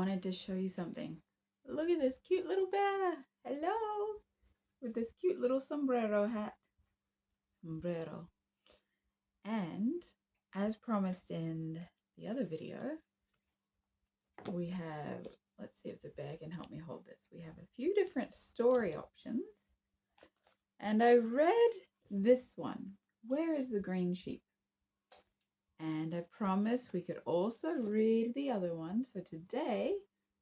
wanted to show you something. Look at this cute little bear. Hello. With this cute little sombrero hat. Sombrero. And as promised in the other video, we have, let's see if the bear can help me hold this. We have a few different story options. And I read this one, Where is the Green Sheep? And I promised we could also read the other one. So today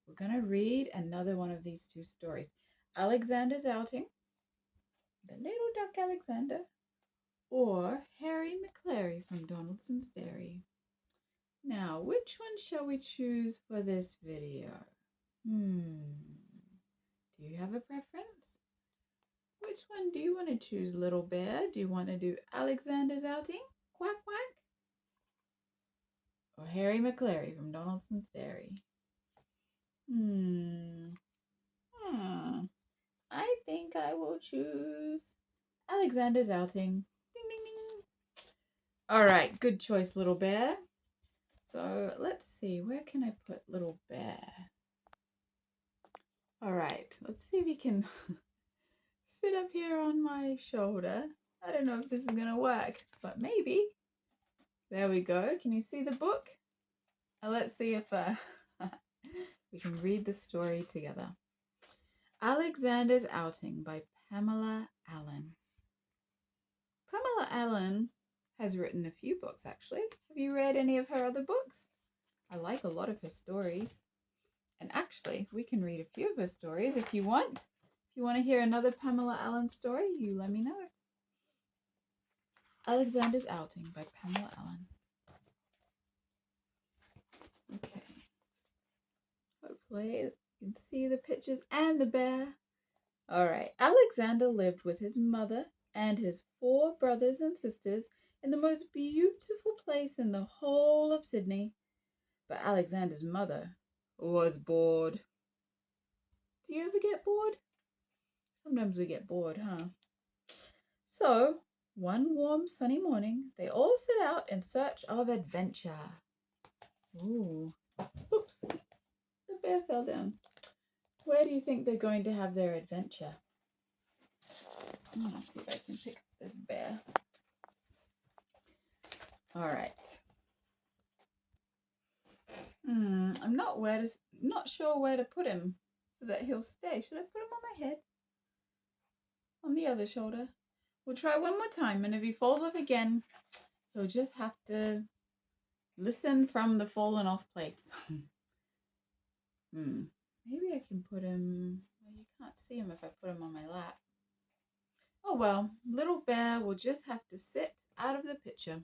we're going to read another one of these two stories. Alexander's Outing, The Little Duck Alexander, or Harry McClary from Donaldson's Dairy. Now, which one shall we choose for this video? Do you have a preference? Which one do you want to choose, little bear? Do you want to do Alexander's Outing? Quack, quack. Or Harry McClary from Donaldson's Dairy? I think I will choose Alexander's Outing. Ding, ding, ding. All right, good choice, little bear. So let's see, where can I put little bear? All right, let's see if he can sit up here on my shoulder. I don't know if this is gonna work, but maybe. There we go. Can you see the book? Let's see if we can read the story together. Alexander's Outing by Pamela Allen. Pamela Allen has written a few books, actually. Have you read any of her other books? I like a lot of her stories. And actually, we can read a few of her stories if you want. If you want to hear another Pamela Allen story, you let me know. Alexander's Outing by Pamela Allen. Okay. Hopefully you can see the pictures and the bear. All right. Alexander lived with his mother and his 4 brothers and sisters in the most beautiful place in the whole of Sydney. But Alexander's mother was bored. Do you ever get bored? Sometimes we get bored, huh? So, one warm sunny morning, they all set out in search of adventure. Ooh. Oops. The bear fell down. Where do you think they're going to have their adventure? Let's see if I can pick up this bear. All right. I'm not sure where to put him so that he'll stay. Should I put him on my head? On the other shoulder? We'll try one more time, and if he falls off again, he'll just have to listen from the fallen off place. Maybe I can put him, well, you can't see him if I put him on my lap. Oh well, little bear will just have to sit out of the picture.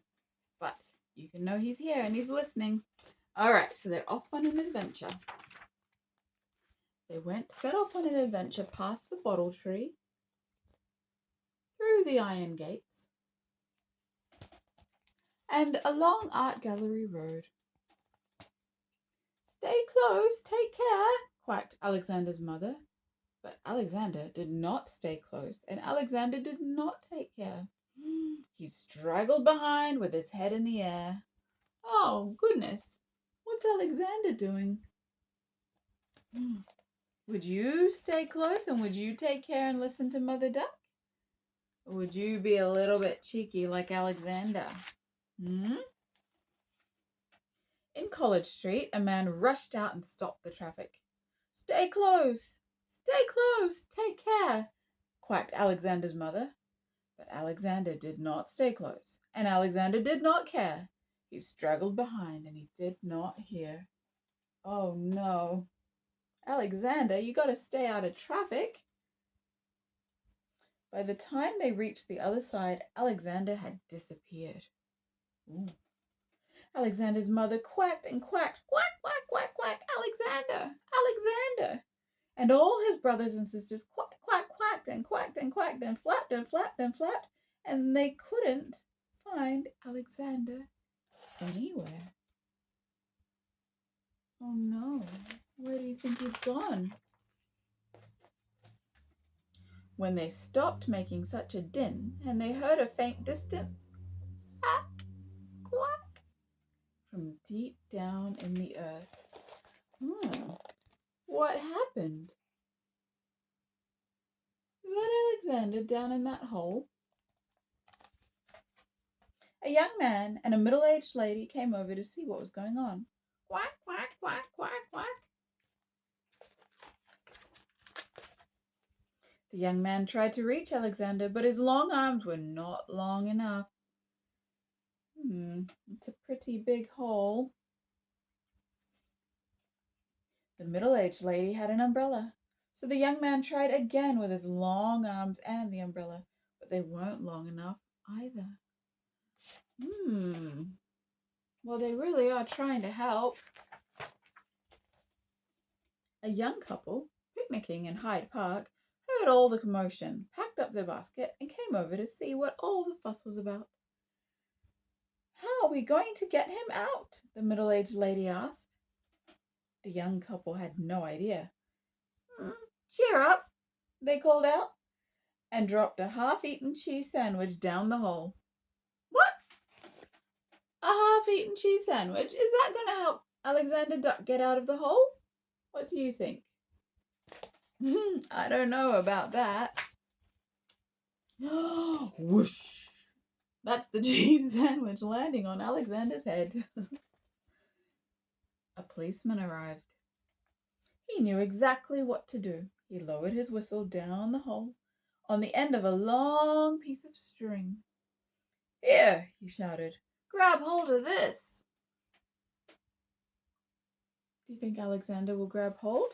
But you can know he's here and he's listening. All right, so they're off on an adventure. They set off on an adventure past the bottle tree, through the iron gates, and along Art Gallery Road. Stay close, take care, quacked Alexander's mother. But Alexander did not stay close, and Alexander did not take care. He straggled behind with his head in the air. Oh, goodness. What's Alexander doing? Would you stay close and would you take care and listen to Mother Duck? Or would you be a little bit cheeky like Alexander? In College Street, a man rushed out and stopped the traffic. Stay close! Stay close! Take care! Quacked Alexander's mother. But Alexander did not stay close, and Alexander did not care. He straggled behind, and he did not hear. Oh, no. Alexander, you got to stay out of traffic. By the time they reached the other side, Alexander had disappeared. Ooh. Alexander's mother quacked and quacked. Quack, quack, quack, quack. Alexander! Alexander! And all his brothers and sisters quacked, quacked and quacked and quacked and flapped and flapped and flapped, and they couldn't find Alexander anywhere. Oh no, where do you think he's gone? When they stopped making such a din, and they heard a faint distant quack, quack from deep down in the earth. what happened. Let Alexander down in that hole. A young man and a middle-aged lady came over to see what was going on. Quack, quack, quack, quack, quack. The young man tried to reach Alexander, but his long arms were not long enough. It's a pretty big hole. The middle-aged lady had an umbrella, so the young man tried again with his long arms and the umbrella, but they weren't long enough either. Well, they really are trying to help. A young couple, picnicking in Hyde Park, heard all the commotion, packed up their basket, and came over to see what all the fuss was about. How are we going to get him out? The middle-aged lady asked. The young couple had no idea. Cheer up, they called out, and dropped a half-eaten cheese sandwich down the hole. What? A half-eaten cheese sandwich? Is that going to help Alexander Duck get out of the hole? What do you think? I don't know about that. Whoosh! That's the cheese sandwich landing on Alexander's head. A policeman arrived. He knew exactly what to do. He lowered his whistle down the hole on the end of a long piece of string. Here, he shouted, grab hold of this. Do you think Alexander will grab hold?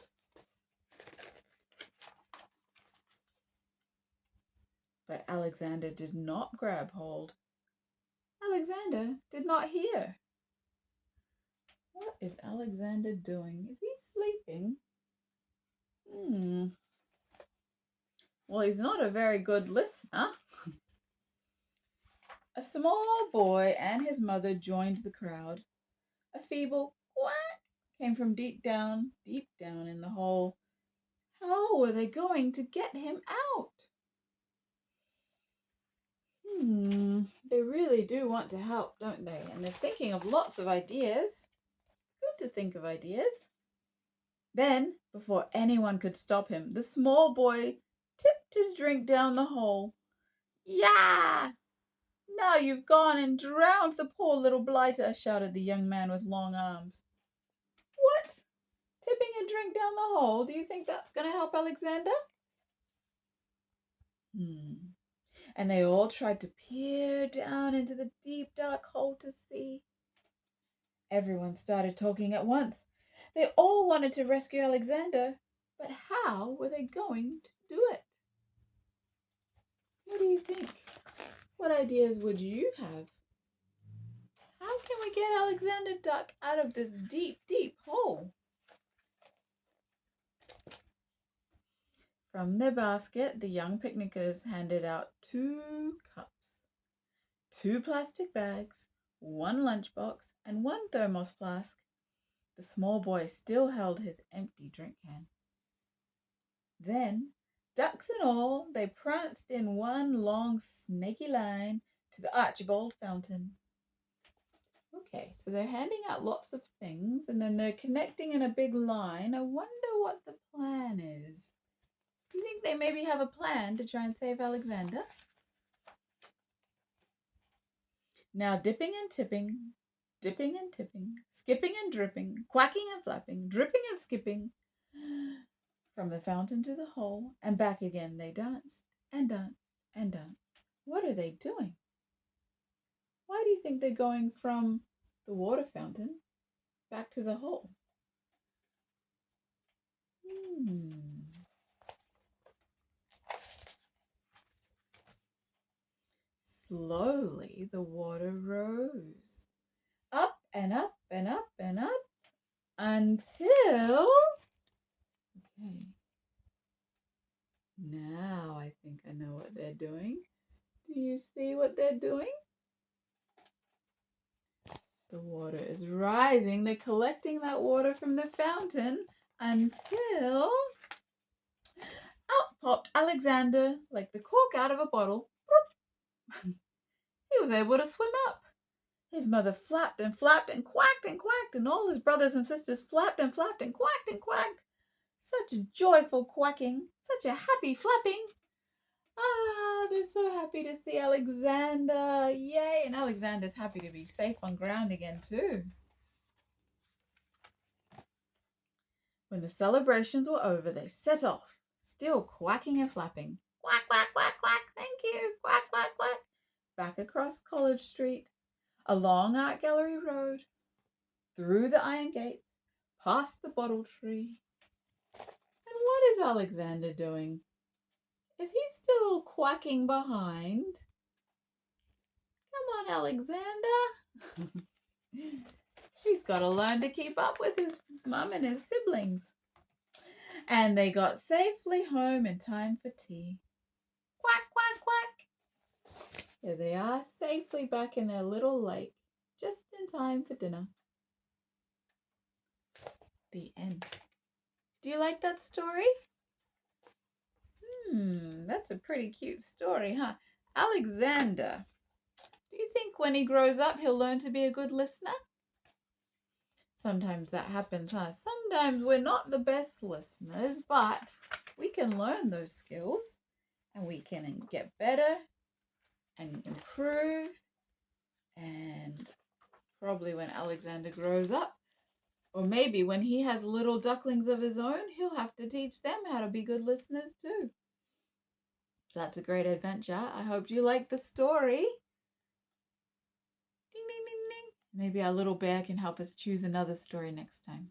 But Alexander did not grab hold. Alexander did not hear. What is Alexander doing? Is he sleeping? Well, he's not a very good listener. A small boy and his mother joined the crowd. A feeble quack came from deep down in the hole. How were they going to get him out? They really do want to help, don't they? And they're thinking of lots of ideas. It's good to think of ideas. Then, before anyone could stop him, the small boy tipped his drink down the hole. Yeah! Now you've gone and drowned the poor little blighter, shouted the young man with long arms. What? Tipping a drink down the hole? Do you think that's going to help Alexander? And they all tried to peer down into the deep, dark hole to see. Everyone started talking at once. They all wanted to rescue Alexander, but how were they going to do it? What do you think? What ideas would you have? How can we get Alexander Duck out of this deep, deep hole? From their basket, the young picnickers handed out 2 cups, 2 plastic bags, 1 lunchbox, and 1 thermos flask. The small boy still held his empty drink can. Then, ducks and all, they pranced in one long snaky line to the Archibald fountain. Okay, so they're handing out lots of things and then they're connecting in a big line. I wonder what the plan is. Do you think they maybe have a plan to try and save Alexander? Now dipping and tipping, skipping and dripping, quacking and flapping, dripping and skipping, from the fountain to the hole and back again they danced and danced and danced. What are they doing? Why do you think they're going from the water fountain back to the hole? Slowly the water rose, up and up and up and up until... Okay, now I think I know what they're doing. Do you see what they're doing? The water is rising. They're collecting that water from the fountain until out popped Alexander like the cork out of a bottle. He was able to swim up. His mother flapped and flapped and quacked, and all his brothers and sisters flapped and flapped and quacked, Such a joyful quacking, such a happy flapping. Ah, they're so happy to see Alexander. Yay, and Alexander's happy to be safe on ground again too. When the celebrations were over, they set off, still quacking and flapping. Quack, quack, quack, quack, thank you, quack, quack, quack. Back across College Street, along Art Gallery Road, through the iron gates, past the bottle tree. And what is Alexander doing? Is he still quacking behind? Come on, Alexander. He's got to learn to keep up with his mum and his siblings. And they got safely home in time for tea. Quack, quack, quack. There they are, safely back in their little lake, just in time for dinner. The end. Do you like that story? That's a pretty cute story, huh? Alexander, do you think when he grows up he'll learn to be a good listener? Sometimes that happens, huh? Sometimes we're not the best listeners, but we can learn those skills and we can get better and improve. And probably when Alexander grows up, or maybe when he has little ducklings of his own, he'll have to teach them how to be good listeners too. That's a great adventure. I hope you like the story. Ding, ding, ding, ding. Maybe our little bear can help us choose another story next time.